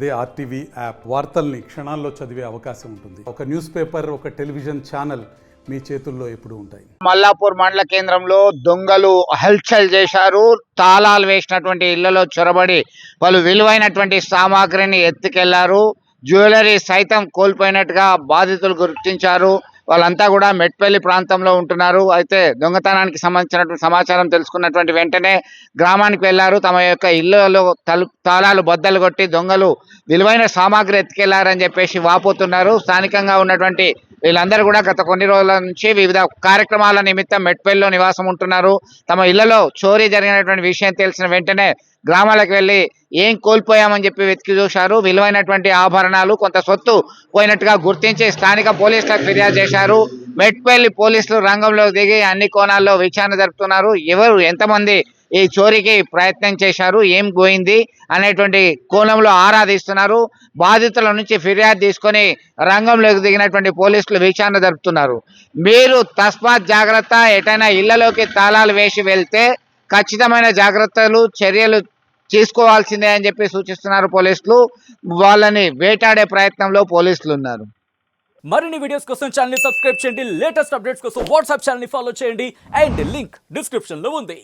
RTV app వార్తల్ని క్షణాల్లో చదివే అవకాశం ఉంటుంది. ఒక న్యూస్ పేపర్, ఒక టెలివిజన్ ఛానల్ మీ చేతుల్లో ఎప్పుడూ ఉంటాయి. మల్లాపూర్ మండల కేంద్రంలో దొంగలు హల్చల్ చేశారు. తాళాలు వేసినటువంటి ఇళ్లలో చొరబడి వాళ్ళు విలువైనటువంటి సామాగ్రిని ఎత్తుకెళ్లారు. జ్యువెలరీ సైతం కోల్పోయినట్టుగా బాధితులు గుర్తించారు. వాళ్ళంతా కూడా మెట్పల్లి ప్రాంతంలో ఉంటున్నారు. అయితే దొంగతనానికి సంబంధించినటువంటి సమాచారం తెలుసుకున్నటువంటి వెంటనే గ్రామానికి వెళ్లారు. తమ యొక్క ఇళ్లలో తాళాలు బద్దలు కొట్టి దొంగలు విలువైన సామాగ్రి ఎత్తుకెళ్లారని చెప్పేసి వాపోతున్నారు. స్థానికంగా ఉన్నటువంటి వీళ్ళందరూ కూడా గత కొన్ని రోజుల నుంచి వివిధ కార్యక్రమాల నిమిత్తం మెట్పల్లిలో నివాసం ఉంటున్నారు. తమ ఇళ్లలో చోరీ జరిగినటువంటి విషయం తెలిసిన వెంటనే గ్రామాలకు వెళ్ళి ఏం కోల్పోయామని చెప్పి వెతికి చూశారు. విలువైనటువంటి ఆభరణాలు, కొంత సొత్తు పోయినట్టుగా గుర్తించి స్థానిక పోలీసులకు ఫిర్యాదు చేశారు. మెట్పల్లి పోలీసులు రంగంలోకి దిగి అన్ని కోణాల్లో విచారణ జరుపుతున్నారు. ఎవరు ఎంతమంది ఈ చోరీకి ప్రయత్నం చేశారు, ఏం పోయింది అనేటువంటి కోణంలో ఆరాధిస్తున్నారు. బాధితుల నుంచి ఫిర్యాదు తీసుకొని రంగంలోకి దిగినటువంటి పోలీసులు విచారణ జరుపుతున్నారు. మీరు తస్మాత్ జాగ్రత్త, ఎటైనా ఇళ్లలోకి తాళాలు వేసి వెళ్తే ఖచ్చితమైన జాగ్రత్తలు, చర్యలు తీసుకోవాల్సిందే అని చెప్పి సూచిస్తున్నారు పోలీసులు. వాళ్ళని వేటాడే ప్రయత్నంలో పోలీసులు ఉన్నారు. మరిన్ని వీడియోస్ కోసం ఛానల్ ని సబ్స్క్రైబ్ చేయండి. లేటెస్ట్ అప్డేట్స్ కోసం వాట్సాప్ ఛానల్ ని ఫాలో చేయండి. అండ్ లింక్ డిస్క్రిప్షన్ లో ఉంది.